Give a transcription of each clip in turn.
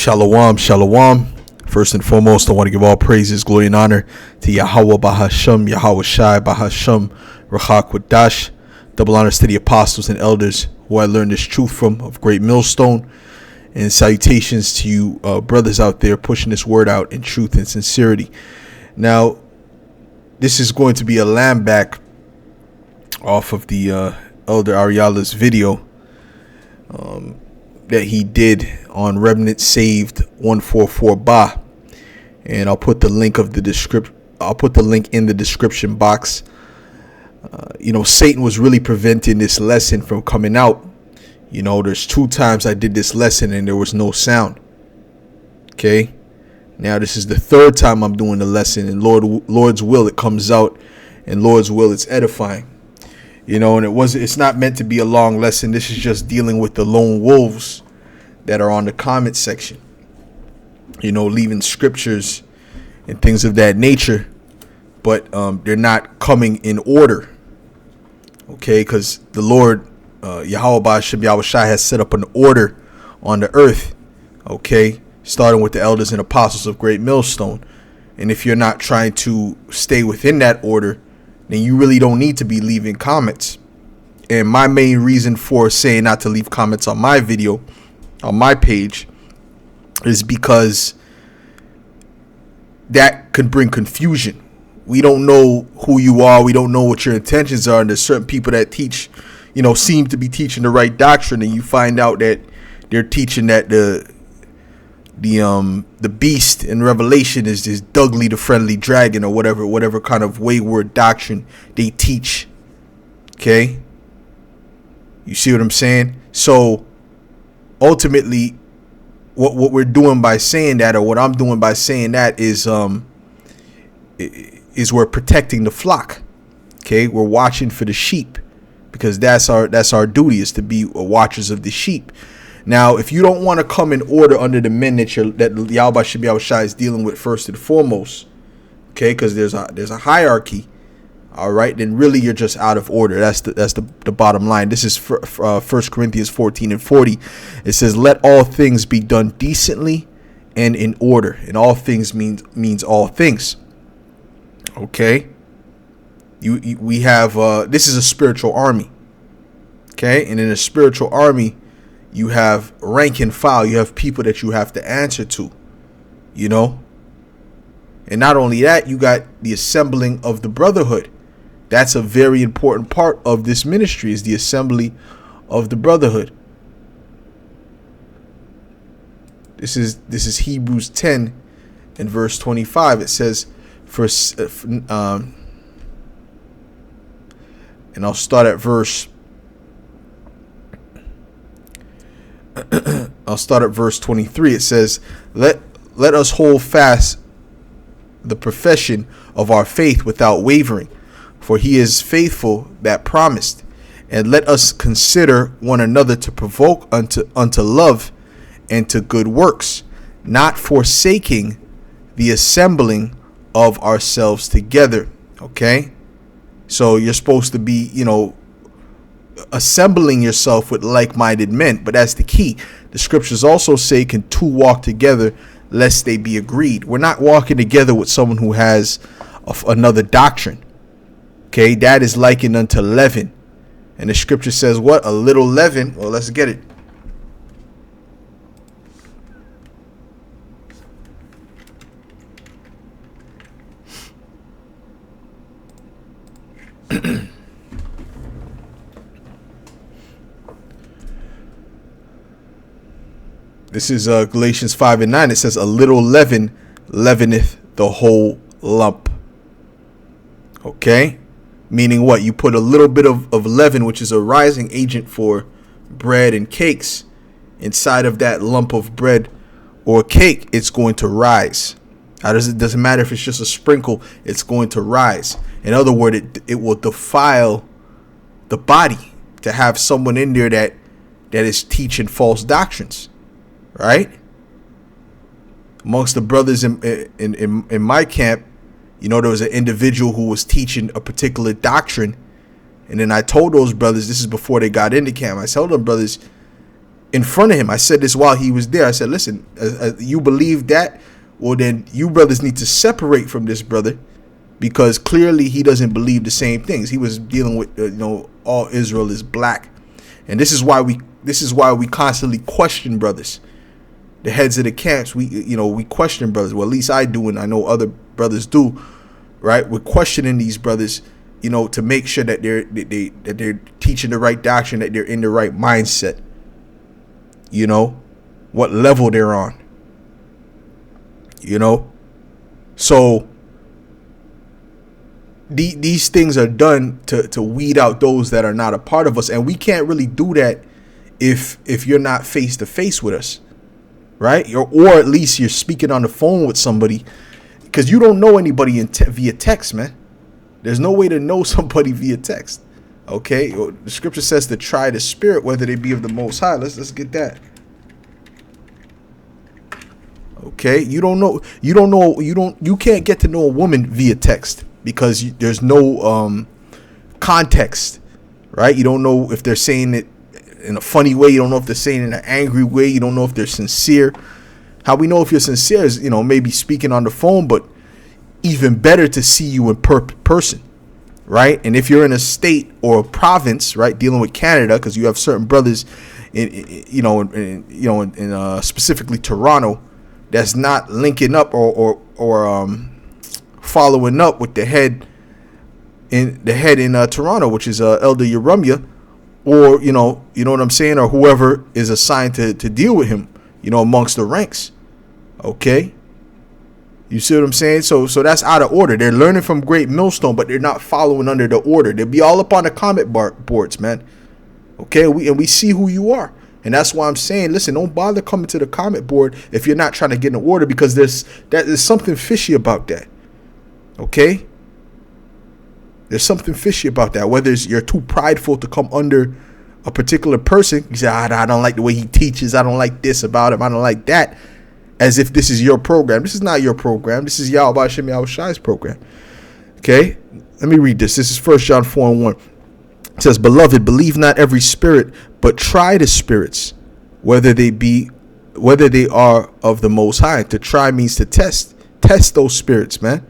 Shalom, shalom. First and foremost, I want to give all praises, glory, and honor to Yahweh Bahasham, Yahweh Shai Bahasham, Rachak Wadash. Double honors to the apostles and elders who I learned this truth from of Great Millstone. And salutations to you brothers out there pushing this word out in truth and sincerity. Now, this is going to be a lamb back off of the Elder Ariala's video that he did on Remnant Saved 144 Ba, and I'll put the link of the description. I'll put the link in the description box. Satan was really preventing this lesson from coming out. There's 2 times I did this lesson and there was no sound. Okay, now this is the 3rd time I'm doing the lesson, and Lord's will it comes out, and Lord's will it's edifying. And it's not meant to be a long lesson. This is just dealing with the lone wolves that are on the comment section. Leaving scriptures and things of that nature, but they're not coming in order. Okay, because the Lord, Yahweh Ba'ashem Yahweh Shai, has set up an order on the earth. Okay, starting with the elders and apostles of Great Millstone. And if you're not trying to stay within that order, then you really don't need to be leaving comments. And my main reason for saying not to leave comments on my video, on my page, is because that could bring confusion. We don't know who you are. We don't know what your intentions are. And there's certain people that teach, seem to be teaching the right doctrine, and you find out that they're teaching that the beast in Revelation is this Dudley the Friendly Dragon, or whatever kind of wayward doctrine they teach. Okay, you see what I'm saying? So ultimately, what we're doing by saying that, or what I'm doing by saying that, is we're protecting the flock. Okay, we're watching for the sheep, because that's our duty, is to be watchers of the sheep. Now, if you don't want to come in order under the men that Yahweh Shai is dealing with first and foremost, okay, because there's a hierarchy, all right, then really you're just out of order. That's the bottom line. This is 1 Corinthians 14 and 40. It says, "Let all things be done decently and in order." And all things means all things. Okay, we have this is a spiritual army. Okay, and in a spiritual army, you have rank and file. You have people that you have to answer to, And not only that, you got the assembling of the brotherhood. That's a very important part of this ministry, is the assembly of the brotherhood. This is Hebrews 10 and verse 25. It says, and I'll start at verse 23. It says, let us hold fast the profession of our faith without wavering, for he is faithful that promised. And let us consider one another to provoke unto love and to good works, not forsaking the assembling of ourselves together. Okay, so you're supposed to be, assembling yourself with like-minded men, but that's the key. The scriptures also say, "Can 2 walk together lest they be agreed?" We're not walking together with someone who has another doctrine. Okay, that is likened unto leaven, and the scripture says what? A little leaven. Well, let's get it. This is Galatians 5 and 9. It says, "A little leaven leaveneth the whole lump." Okay, meaning what? You put a little bit of leaven, which is a rising agent for bread and cakes, inside of that lump of bread or cake, it's going to rise. It doesn't matter if it's just a sprinkle, it's going to rise. In other words, it will defile the body to have someone in there that is teaching false doctrines. Right? Amongst the brothers in my camp, there was an individual who was teaching a particular doctrine, and then I told those brothers, this is before they got into camp, I told them, brothers, in front of him. I said this while he was there. I said, listen, you believe that? Well, then you brothers need to separate from this brother, because clearly he doesn't believe the same things. He was dealing with, all Israel is black. And this is why we constantly question brothers. The heads of the camps, we question brothers. Well, at least I do, and I know other brothers do, right? We're questioning these brothers, to make sure that they're teaching the right doctrine, that they're in the right mindset. What level they're on. So these things are done to weed out those that are not a part of us, and we can't really do that if you're not face to face with us, right? Or at least you're speaking on the phone with somebody, because you don't know anybody via text, man. There's no way to know somebody via text. Okay, the scripture says to try the spirit whether they be of the Most High. Let's get that. Okay, you can't get to know a woman via text, because there's no context, right? You don't know if they're saying it in a funny way. You don't know if they're saying it in an angry way. You don't know if they're sincere. How we know if you're sincere is, maybe speaking on the phone, but even better to see you in person, right? And if you're in a state or a province, right, dealing with Canada, because you have certain brothers in specifically Toronto, that's not linking up or following up with the head in Toronto, which is Elder Yerumia, or you know what I'm saying, or whoever is assigned to deal with him, amongst the ranks. Okay, you see what I'm saying? So that's out of order. They're learning from Great Millstone, but they're not following under the order. They'll be all up on the comment boards, man. Okay, we see who you are. And that's why I'm saying, listen, don't bother coming to the comment board if you're not trying to get in order, because there's something fishy about that. Okay? There's something fishy about that. Whether you're too prideful to come under a particular person, you say, I don't like the way he teaches, I don't like this about him, I don't like that, as if this is your program. This is not your program. This is Yahweh Hashem Yahweh Shai's program. Okay? Let me read this. This is 1 John 4:1. It says, Beloved, believe not every spirit, but try the spirits, whether they are of the Most High. To try means to test those spirits, man.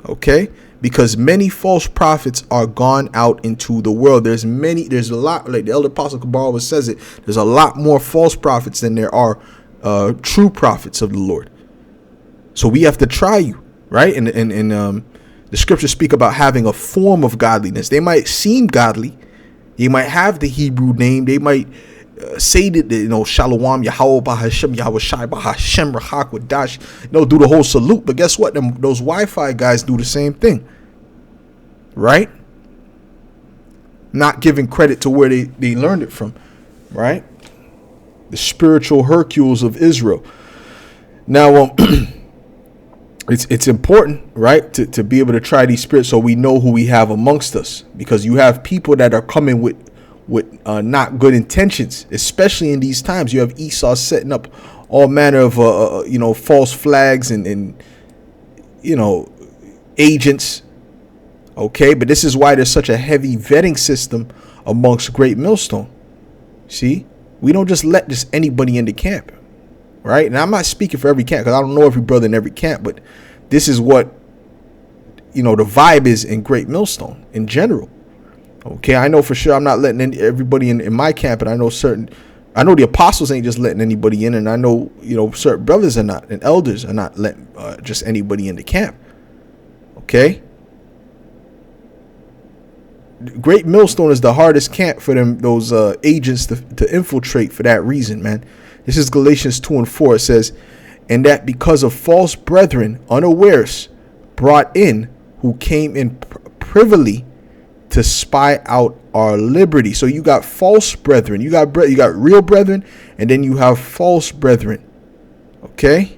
Okay, because many false prophets are gone out into the world. There's a lot, like the Elder Apostle Kabar always says it. There's a lot more false prophets than there are true prophets of the Lord. So we have to try you, right? And the scriptures speak about having a form of godliness. They might seem godly. They might have the Hebrew name. They might say that, Shalom, Yahweh, Bahashem, Yahweh Shai, Bahashem, Rahak, Wadash, do the whole salute. But guess what? Those Wi-Fi guys do the same thing. Right? Not giving credit to where they learned it from. Right? The spiritual Hercules of Israel. Now, it's important, right, to be able to try these spirits so we know who we have amongst us, because you have people that are coming with not good intentions, especially in these times. You have Esau setting up all manner of false flags and agents. Okay, but this is why there's such a heavy vetting system amongst Great Millstone. See, we don't just let anybody in the camp. Right. And I'm not speaking for every camp, because I don't know every brother in every camp. But this is what, the vibe is in Great Millstone in general. OK, I know for sure I'm not letting everybody in my camp. And I know the apostles ain't just letting anybody in. And I know, certain brothers are not, and elders are not letting just anybody in the camp. OK. Great Millstone is the hardest camp for those agents to infiltrate for that reason, man. This is Galatians 2:4. It says, and that because of false brethren unawares brought in, who came in privily to spy out our liberty. So you got false brethren, you got real brethren, and then you have false brethren. Okay,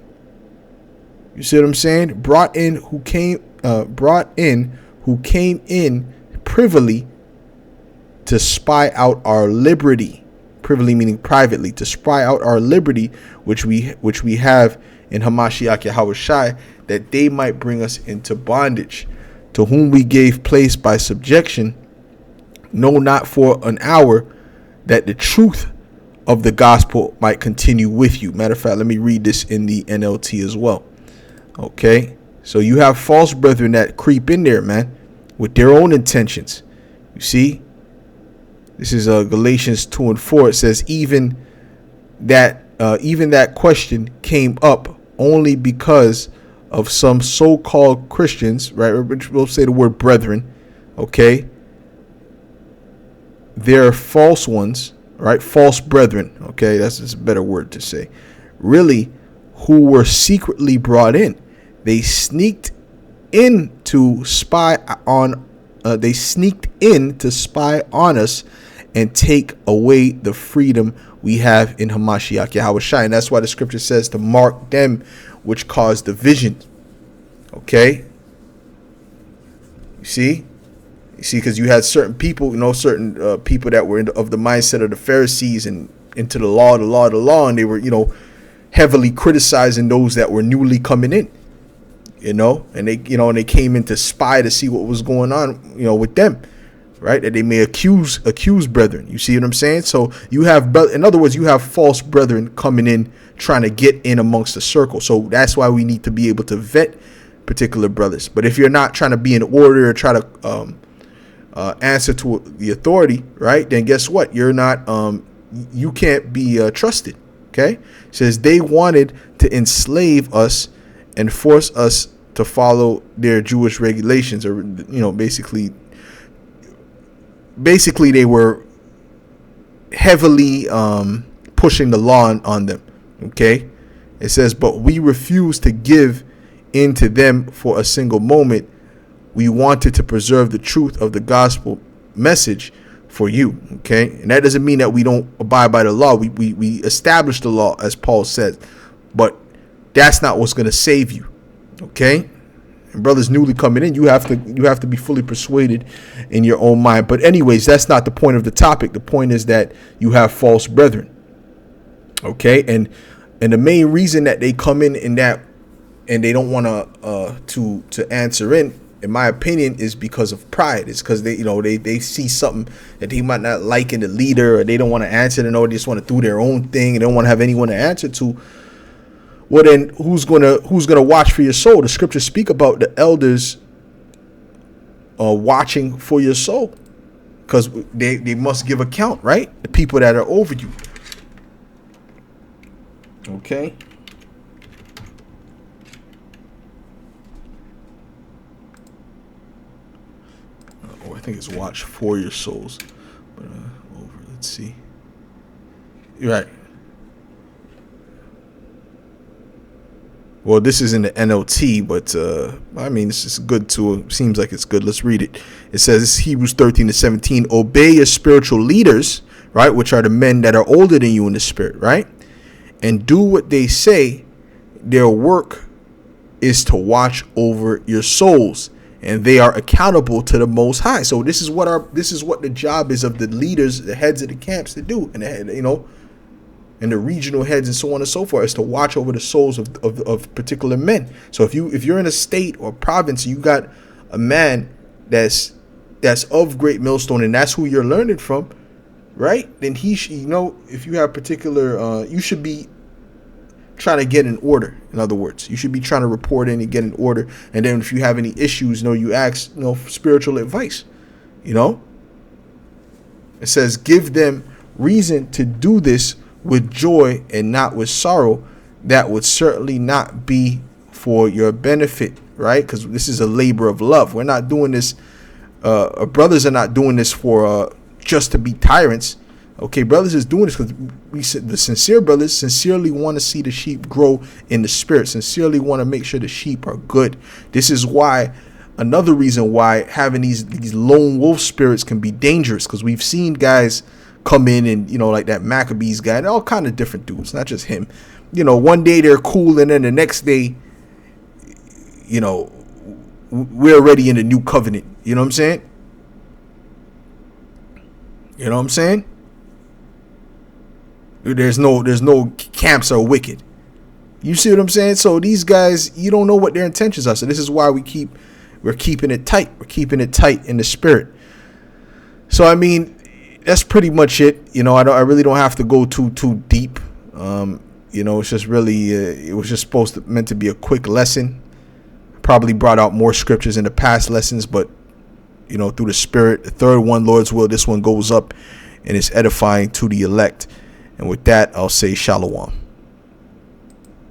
you see what I'm saying? Brought in who came in privily to spy out our liberty. Privily meaning privately, to spy out our liberty, which we have in Hamashiach Yahweh Shai, that they might bring us into bondage, to whom we gave place by subjection, no, not for an hour, that the truth of the gospel might continue with you. Matter of fact, let me read this in the NLT as well. Okay, so you have false brethren that creep in there, man, with their own intentions. You see, this is Galatians 2:4. It says even that question came up only because of some so-called Christians, right? Which we'll say the word brethren. Okay, they're false ones, right? False brethren. Okay, that's a better word to say. Really, who were secretly brought in. They sneaked in to spy on. They sneaked in to spy on us and take away the freedom we have in Hamashiach Yahushua. And that's why the scripture says to mark them which cause division. Okay. You see, because you had certain people, certain people that were of the mindset of the Pharisees and into the law, and they were, heavily criticizing those that were newly coming in, and they came in to spy to see what was going on, with them, right? That they may accuse brethren. You see what I'm saying? So you have, in other words, you have false brethren coming in, trying to get in amongst the circle. So that's why we need to be able to vet particular brothers. But if you're not trying to be in order or try to answer to the authority, right, then guess what? You're not, you can't be trusted. Okay. It says they wanted to enslave us and force us to follow their Jewish regulations, or, basically they were heavily pushing the law on them. Okay. It says, but we refused to give in to them for a single moment. We wanted to preserve the truth of the gospel message for you. Okay. And that doesn't mean that we don't abide by the law. We establish the law, as Paul said, but that's not what's going to save you. Okay. And brothers newly coming in, you have to be fully persuaded in your own mind. But anyways, that's not the point of the topic. The point is that you have false brethren. Okay. And the main reason that they come in that, and they don't want to answer in my opinion, is because of pride. It's because they see something that they might not like in the leader, or they don't want to answer, or they just want to do their own thing and they don't want to have anyone to answer to. Well, then who's gonna watch for your soul? The scriptures speak about the elders watching for your soul, because they must give account, right? The people that are over you. Okay. I think it's watch for your souls. But let's see. You're right. Well, this is in the NLT, but I mean, it's just good too. It seems like it's good. Let's read it. It says, this is Hebrews 13:17. Obey your spiritual leaders, right, which are the men that are older than you in the spirit, right, and do what they say. Their work is to watch over your souls, and they are accountable to the Most High. So this is what the job is of the leaders, the heads of the camps, to do, and and the regional heads and so on and so forth, is to watch over the souls of particular men. So if you're in a state or province, you got a man that's of Great Millstone, and that's who you're learning from, right? Then he should, if you have particular, you should be trying to get in order. In other words, you should be trying to report in and get in order. And then if you have any issues, you ask, for spiritual advice. It says, give them reason to do this with joy and not with sorrow. That would certainly not be for your benefit, right? Because this is a labor of love. We're not doing this. Brothers are not doing this for just to be tyrants. Okay, brothers is doing this because the sincere brothers sincerely want to see the sheep grow in the spirit, sincerely want to make sure the sheep are good. This is why, another reason why having these lone wolf spirits can be dangerous, because we've seen guys come in and, like that Maccabees guy, and all kind of different dudes, not just him. One day they're cool, and then the next day, we're already in the new covenant. You know what I'm saying? There's no camps are wicked. You see what I'm saying? So these guys, you don't know what their intentions are. So this is why we're keeping it tight. We're keeping it tight in the spirit. So I mean, that's pretty much it. I really don't have to go too deep. It's just really it was just meant to be a quick lesson. Probably brought out more scriptures in the past lessons, but through the Spirit, the third one, Lord's will, this one goes up and is edifying to the elect. And with that, I'll say shalom.